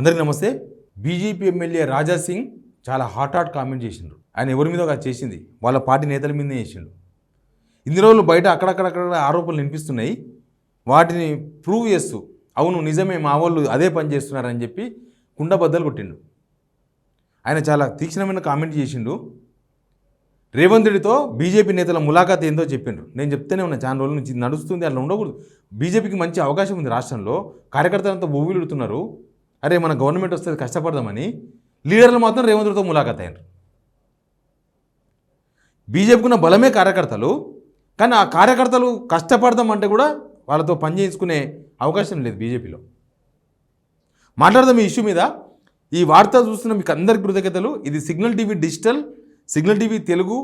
అందరికీ నమస్తే. BJP MLA Raja Singh చాలా హాట్ కామెంట్ చేసిండ్రు. ఆయన ఎవరి మీద చేసింది వాళ్ళ పార్టీ నేతల మీదనే చేసిండు. ఇన్ని రోజులు బయట అక్కడక్కడ ఆరోపణలు వినిపిస్తున్నాయి. వాటిని ప్రూవ్ చేస్తూ అవును నిజమే మా వాళ్ళు అదే పని చేస్తున్నారని చెప్పి కుండబద్దలు కొట్టిండు. ఆయన చాలా తీక్షణమైన కామెంట్ చేసిండు. రేవంత్ రెడ్డితో బీజేపీ నేతల ములాఖాత్ ఏందో చెప్పిండ్రు. నేను చెప్తూనే ఉన్నా చాలా రోజుల నుంచి నడుస్తుంది, అట్లా ఉండకూడదు. బీజేపీకి మంచి అవకాశం ఉంది రాష్ట్రంలో, కార్యకర్తలంతా బొవ్విలుడుతున్నారు. అరే మన గవర్నమెంట్ వస్తుంది కష్టపడదామని లీడర్లు మాత్రం రేవంత్ రెడ్డితో ములాఖాత్ అయ్యారు. బీజేపీకి ఉన్న బలమే కార్యకర్తలు, కానీ ఆ కార్యకర్తలు కష్టపడదామంటే కూడా వాళ్ళతో పని చేయించుకునే అవకాశం లేదు బీజేపీలో. మాట్లాడదాం ఈ ఇష్యూ మీద. ఈ వార్త చూస్తున్న మీకు అందరికీ కృతజ్ఞతలు. ఇది signal TV digital, signal TV Telugu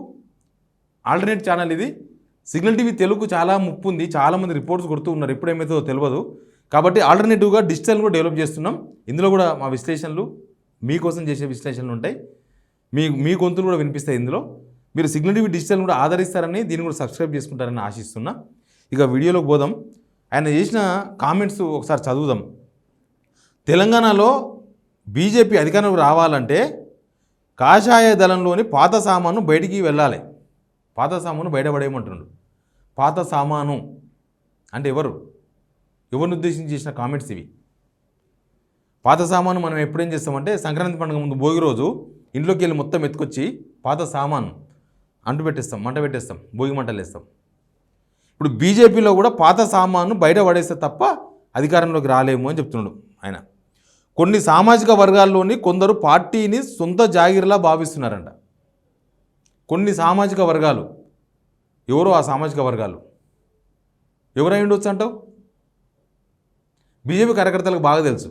alternate channel. ఇది సిగ్నల్ టీవీ తెలుగు చాలా ముప్పు ఉంది, చాలామంది రిపోర్ట్స్ కొడుతూ ఉన్నారు, ఎప్పుడేమైతుందో తెలియదు. కాబట్టి ఆల్టర్నేటివ్గా డిజిటల్ కూడా డెవలప్ చేస్తున్నాం. ఇందులో కూడా మా విశ్లేషణలు మీకోసం చేసే విశ్లేషణలు ఉంటాయి, మీ గొంతులు కూడా వినిపిస్తాయి ఇందులో. మీరు సిగ్నల్ టీవీ డిజిటల్ కూడా ఆదరిస్తారని, దీన్ని కూడా సబ్స్క్రైబ్ చేసుకుంటారని ఆశిస్తున్నా. ఇక వీడియోలోకి పోదాం. ఆయన చేసిన కామెంట్స్ ఒకసారి చదువుదాం. తెలంగాణలో బీజేపీ అధికారంలోకి రావాలంటే కాషాయ దళంలోని పాత సామాను బయటికి వెళ్ళాలి. పాత సామాను బయటపడేయమంటున్నాడు. పాత సామాను అంటే ఎవరిని ఉద్దేశించి చేసిన కామెంట్స్ ఇవి. పాత సామాను మనం ఎప్పుడేం చేస్తామంటే సంక్రాంతి పండుగ ముందు భోగి రోజు ఇంట్లోకి వెళ్ళి మొత్తం ఎత్తుకొచ్చి పాత సామాను అంటు పెట్టేస్తాం, మంట పెట్టేస్తాం, భోగి మంటలు వేస్తాం. ఇప్పుడు బీజేపీలో కూడా పాత సామాను బయట పడేస్తే తప్ప అధికారంలోకి రాలేము అని చెప్తున్నాడు ఆయన. కొన్ని సామాజిక వర్గాల్లోని కొందరు పార్టీని సొంత జాగిరిలా భావిస్తున్నారంట. కొన్ని సామాజిక వర్గాలు, ఎవరో ఆ సామాజిక వర్గాలు ఎవరై ఉండొచ్చు అంటావు? బీజేపీ కార్యకర్తలకు బాగా తెలుసు,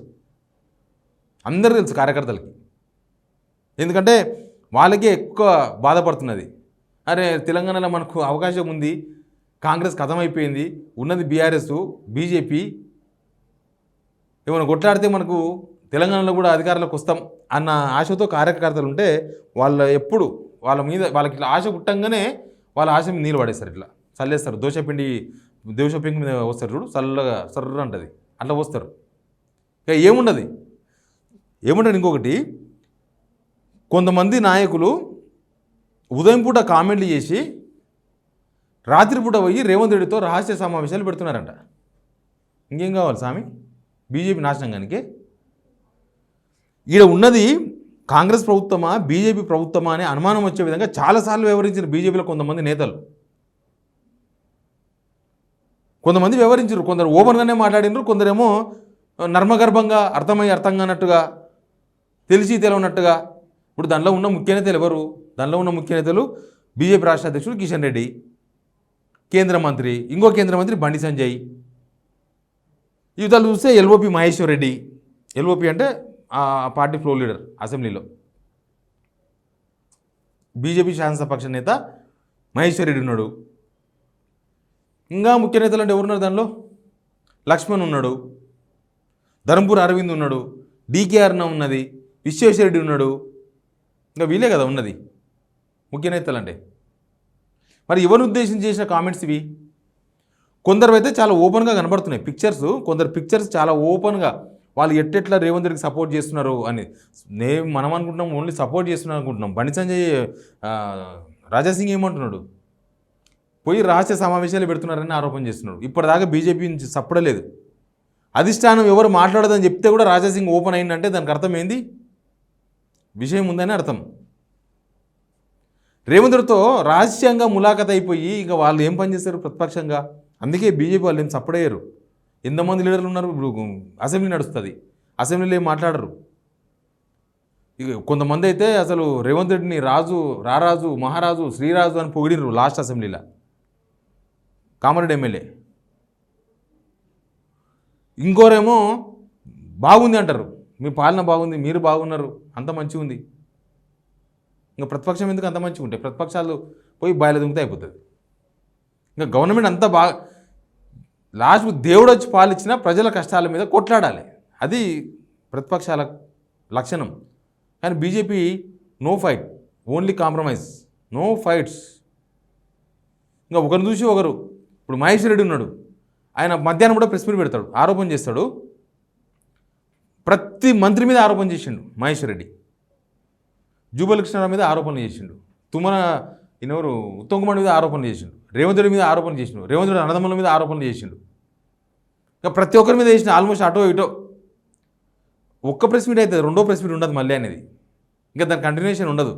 అందరూ తెలుసు కార్యకర్తలకి. ఎందుకంటే వాళ్ళకే ఎక్కువ బాధపడుతున్నది. అరే తెలంగాణలో మనకు అవకాశం ఉంది, కాంగ్రెస్ ఖతమైపోయింది, ఉన్నది బీఆర్ఎస్, బీజేపీ, ఏమైనా కొట్లాడితే మనకు తెలంగాణలో కూడా అధికారంలోకి వస్తాం అన్న ఆశతో కార్యకర్తలు ఉంటే వాళ్ళకి ఇట్లా ఆశ పుట్టంగానే వాళ్ళ ఆశ మీద నీళ్ళు పడేస్తారు, ఇట్లా చల్లేస్తారు. దోశపిండి మీద వస్తారు చూడు, చల్లగా సర్ర అంటది, అట్లా వస్తారు. ఇక ఏముండదు. ఇంకొకటి, కొంతమంది నాయకులు ఉదయం పూట కామెంట్లు చేసి రాత్రిపూట పోయి రేవంత్ రెడ్డితో రహస్య సమావేశాలు పెడుతున్నారంట. ఇంకేం కావాలి స్వామి బీజేపీ నాశనంగానికి? ఈడ ఉన్నది కాంగ్రెస్ ప్రభుత్వమా బీజేపీ ప్రభుత్వమా అనే అనుమానం వచ్చే విధంగా చాలాసార్లు వివరించిన బీజేపీలో కొంతమంది నేతలు. కొంతమంది వివరించారు, కొందరు ఓపెన్గానే మాట్లాడినారు, కొందరేమో నర్మగర్భంగా అర్థం కానట్టుగా, తెలిసి తెలియనట్టుగా. ఇప్పుడు దానిలో ఉన్న ముఖ్య నేతలు ఎవరు? దానిలో ఉన్న ముఖ్య నేతలు బీజేపీ రాష్ట్ర అధ్యక్షుడు కిషన్ రెడ్డి, కేంద్ర మంత్రి, ఇంకో కేంద్ర మంత్రి బండి సంజయ్. యువతలు చూస్తే ఎల్ఓపి మహేశ్వర్ రెడ్డి, ఎల్ఓపి అంటే ఆ పార్టీ ఫ్లోర్ లీడర్ అసెంబ్లీలో, బీజేపీ శాసనసభాపక్ష నేత మహేశ్వర్ రెడ్డి ఉన్నాడు. ఇంకా ముఖ్య నేతలు అంటే ఎవరున్నారు దానిలో? లక్ష్మణ్ ఉన్నాడు, ధర్మపురి అరవింద్ ఉన్నాడు, డీకే అరుణ ఉన్నది, విశ్వేశ్వరరెడ్డి ఉన్నాడు. ఇంకా వీళ్ళే కదా ఉన్నది ముఖ్య నేతలు అంటే. మరి ఎవరిని ఉద్దేశించి చేసిన కామెంట్స్ ఇవి? కొందరు అయితే చాలా ఓపెన్గా కనబడుతున్నాయి పిక్చర్స్. కొందరు పిక్చర్స్ చాలా ఓపెన్గా వాళ్ళు ఎట్టెట్లా రేవంత్ రెడ్డికి సపోర్ట్ చేస్తున్నారు అని మనం అనుకుంటున్నాం, ఓన్లీ సపోర్ట్ చేస్తున్నారు అనుకుంటున్నాం. బండి సంజయ్ రాజాసింగ్ ఏమంటున్నాడు? పోయి రహస్య సమావేశాలు పెడుతున్నారని ఆరోపణ చేస్తున్నాడు. ఇప్పటిదాకా బీజేపీ నుంచి సప్పడలేదు. అధిష్టానం ఎవరు మాట్లాడదని చెప్తే కూడా రాజాసింగ్ ఓపెన్ అయిందంటే దానికి అర్థం ఏంది? విషయం ఉందని అర్థం. రేవంత్ రెడ్డితో రహస్యంగా ములాఖాత్ అయిపోయి ఇక వాళ్ళు ఏం పని చేస్తారు ప్రతిపక్షంగా? అందుకే బీజేపీ వాళ్ళు ఏం సప్పడయ్యారు. ఎంతమంది లీడర్లు ఉన్నారు? ఇప్పుడు అసెంబ్లీ నడుస్తుంది, అసెంబ్లీలో ఏం మాట్లాడరు. ఇక కొంతమంది అయితే అసలు రేవంత్ రెడ్డిని రారాజు, మహారాజు, శ్రీరాజు అని పొగిడినరు లాస్ట్ అసెంబ్లీలో, కామారెడ్డి ఎమ్మెల్యే. ఇంకోరేమో బాగుంది అంటారు, మీ పాలన బాగుంది, మీరు బాగున్నారు, అంత మంచిగా ఉంది. ఇంకా ప్రతిపక్షం ఎందుకు అంత మంచిగా ఉంటే? ప్రతిపక్షాలు పోయి బాయిల దుంగితే అయిపోతుంది. ఇంకా గవర్నమెంట్ అంతా బాగా లాస్ట్ దేవుడు వచ్చి పాలిచ్చినా ప్రజల కష్టాల మీద కొట్లాడాలి, అది ప్రతిపక్షాల లక్షణం. కానీ BJP no fight, only compromise, no fights. ఇంకా ఒకరిని చూసి ఒకరు. ఇప్పుడు మహేశ్వర్ రెడ్డి ఉన్నాడు, ఆయన మధ్యాహ్నం కూడా ప్రెస్ మీట్ పెడతాడు, ఆరోపణ చేస్తాడు. ప్రతి మంత్రి మీద ఆరోపణ చేసిండు మహేశ్వర్ రెడ్డి. జూబల్ కృష్ణారావు మీద ఆరోపణలు చేసిండు. తుమ్మల ఈయనెవరు ఉత్తమ్ కుమార్ మీద ఆరోపణలు చేసిండు. రేవంత్ రెడ్డి మీద ఆరోపణలు చేసిండు. రేవంత్ రెడ్డి అన్నదమ్ముల మీద ఆరోపణలు చేసిండు. ఇంకా ప్రతి ఒక్కరి మీద చేసిన ఆల్మోస్ట్ అటో ఇటో. ఒక్క ప్రెస్ మీట్ అయితే రెండో ప్రెస్ మీట్ ఉండదు మళ్ళీ అనేది. ఇంకా దాని కంటిన్యూషన్ ఉండదు.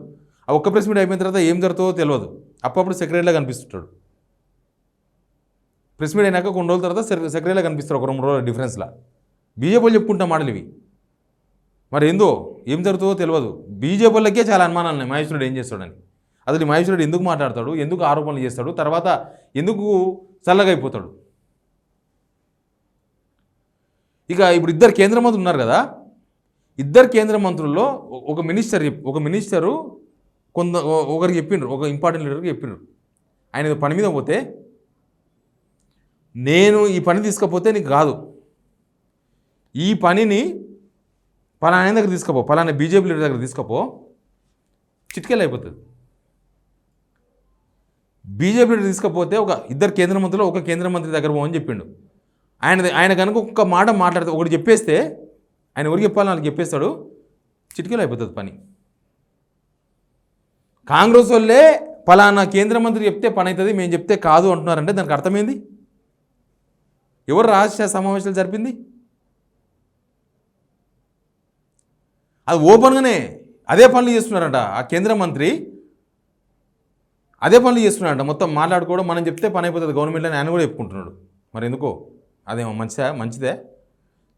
ఆ ఒక్క ప్రెస్ మీట్ అయిపోయిన తర్వాత ఏం జరుగుతుందో తెలియదు. అప్పుడప్పుడు సెక్రటరీలా కనిపిస్తుంటాడు. ప్రెస్ మీట్ అయినాక కొన్ని రోజుల తర్వాత సెక్రటరీలా కనిపిస్తారు ఒక 2 రోజుల డిఫరెన్స్లా. బీజేపీ వాళ్ళు చెప్పుకుంటాం మాటలు ఇవి. మరి ఏందో ఏం జరుగుతుందో తెలియదు. బీజేపీ వాళ్ళకే చాలా అనుమానాలు ఉన్నాయి మహేశ్వరుడు ఏం చేస్తాడని. అసలు మహేశ్వరుడు ఎందుకు మాట్లాడతాడు, ఎందుకు ఆరోపణలు చేస్తాడు, తర్వాత ఎందుకు చల్లగా అయిపోతాడు. ఇక ఇప్పుడు 2 కేంద్ర మంత్రులు ఉన్నారు కదా, 2 కేంద్ర మంత్రుల్లో ఒక మినిస్టరు ఒకరికి చెప్పిండ్రు, ఒక ఇంపార్టెంట్ లీడర్కి చెప్పిండ్రు. ఆయన పని మీద పోతే, నేను ఈ పని తీసుకపోతే నీకు కాదు, ఈ పనిని పలానా దగ్గర తీసుకపో, పలానా బీజేపీ లీడర్ దగ్గర తీసుకపో, చిటికెళ్ళి అయిపోతుంది. బీజేపీ లీడర్ తీసుకపోతే 2 కేంద్ర మంత్రులు ఒక కేంద్ర మంత్రి దగ్గర పోవని చెప్పిండు. ఆయన కనుక ఒక్క మాట మాట్లాడితే, ఒకటి చెప్పేస్తే, ఆయన ఎవరికి చెప్పాలని వాళ్ళకి చెప్పేస్తాడు, చిటికెళ్ళి అయిపోతుంది పని. కాంగ్రెస్ వాళ్ళే పలానా కేంద్ర మంత్రి చెప్తే పని అవుతుంది, మేము చెప్తే కాదు అంటున్నారంటే దానికి అర్థమైంది. ఎవరు రహస్య సమావేశాలు జరిపింది? అది ఓపెన్గానే అదే పనులు చేస్తున్నారంట. ఆ కేంద్ర మంత్రి అదే పనులు చేస్తున్నాడంట. మొత్తం మాట్లాడుకోవడం, మనం చెప్తే పని అయిపోతుంది గవర్నమెంట్ అని ఆయన కూడా చెప్పుకుంటున్నాడు. మరి ఎందుకో అదేమో మంచిదే.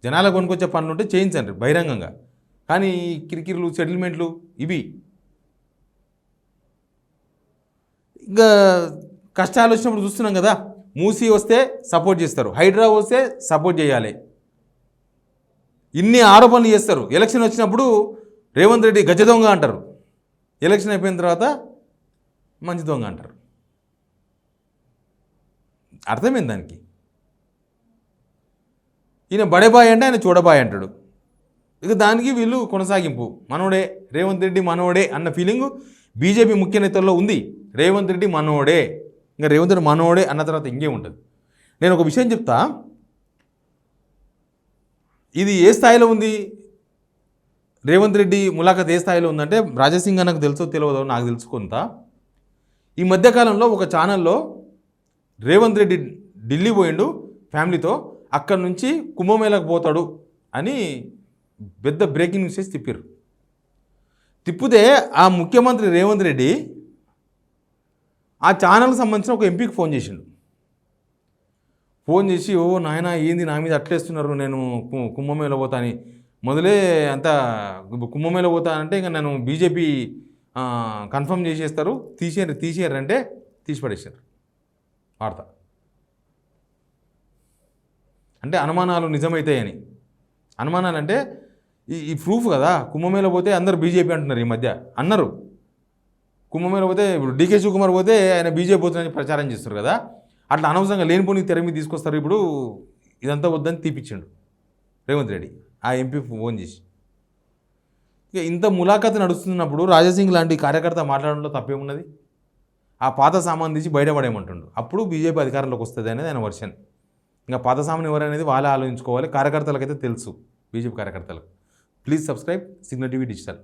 జనాల కొనుక్కొచ్చే పనులు ఉంటే చేయించండి బహిరంగంగా. కానీ కిరికిరులు, సెటిల్మెంట్లు ఇవి ఇంకా కష్టాలు వచ్చినప్పుడు చూస్తున్నాం కదా. మూసీ వస్తే సపోర్ట్ చేస్తారు, హైడ్రా వస్తే సపోర్ట్ చేయాలి, ఇన్ని ఆరోపణలు చేస్తారు. ఎలక్షన్ వచ్చినప్పుడు రేవంత్ రెడ్డి గజ దొంగ అంటారు, ఎలక్షన్ అయిపోయిన తర్వాత మంచి దొంగ అంటారు. అర్థమైంది దానికి. ఈయన బడేబాయ్ అంటే ఆయన చూడబాయ్ అంటాడు. ఇక దానికి వీళ్ళు కొనసాగింపు. మనోడే రేవంత్ రెడ్డి, మనోడే అన్న ఫీలింగు బీజేపీ ముఖ్య నేతల్లో ఉంది. రేవంత్ రెడ్డి మనోడే, ఇంకా రేవంత్ రెడ్డి మనోడే అన్న తర్వాత ఇంకే ఉంటుంది. నేను ఒక విషయం చెప్తా, ఇది ఏ స్థాయిలో ఉంది, రేవంత్ రెడ్డి ములాఖత్ ఏ స్థాయిలో ఉందంటే, రాజాసింగ్ నాకు తెలుసో తెలియదో నాకు తెలుసుకుంటా. ఈ మధ్యకాలంలో ఒక ఛానల్లో రేవంత్ రెడ్డి ఢిల్లీ పోయిండు ఫ్యామిలీతో, అక్కడి నుంచి కుంభమేళకు పోతాడు అని పెద్ద బ్రేకింగ్ న్యూస్ చేసి తిప్పితే ఆ ముఖ్యమంత్రి రేవంత్ రెడ్డి ఆ ఛానల్కి సంబంధించిన ఒక ఎంపీకి ఫోన్ చేసిండు. ఫోన్ చేసి, ఓ నాయన ఏంది నా మీద అట్లేస్తున్నారు, నేను కుంభమేళ పోతా అని. మొదలే అంతా కుంభమేళ పోతా అంటే ఇంకా నేను బీజేపీ కన్ఫర్మ్ చేసేస్తారు, తీసేయరు అంటే తీసిపడేసారు వార్త. అంటే అనుమానాలు నిజమవుతాయని. అనుమానాలు అంటే ఈ ప్రూఫ్ కదా. కుంభమేళ పోతే అందరూ బీజేపీ అంటున్నారు. ఈ మధ్య అన్నారు కుంభమేళ పోతే, ఇప్పుడు డీకే శివకుమార్ పోతే ఆయన బీజేపీ పోతుందని ప్రచారం చేస్తారు కదా. అట్లా అనవసరంగా లేనిపోని తెర మీద తీసుకొస్తారు. ఇప్పుడు ఇదంతా వద్దని తీపిచ్చిండు రేవంత్ రెడ్డి ఆ ఎంపీ ఫోన్ చేసి. ఇక ఇంత ములాఖాతు నడుస్తున్నప్పుడు రాజాసింగ్ లాంటి కార్యకర్త మాట్లాడడంలో తప్పేమున్నది? ఆ పాత సామాన్ తీసి బయటపడేయమంటుండు. అప్పుడు బీజేపీ అధికారంలోకి వస్తుంది అనేది ఆయన వర్షన్. ఇంకా పాత సామాన్ ఎవరనేది వాళ్ళే ఆలోచించుకోవాలి. కార్యకర్తలకైతే తెలుసు, బీజేపీ కార్యకర్తలకు. Please subscribe signal TV digital.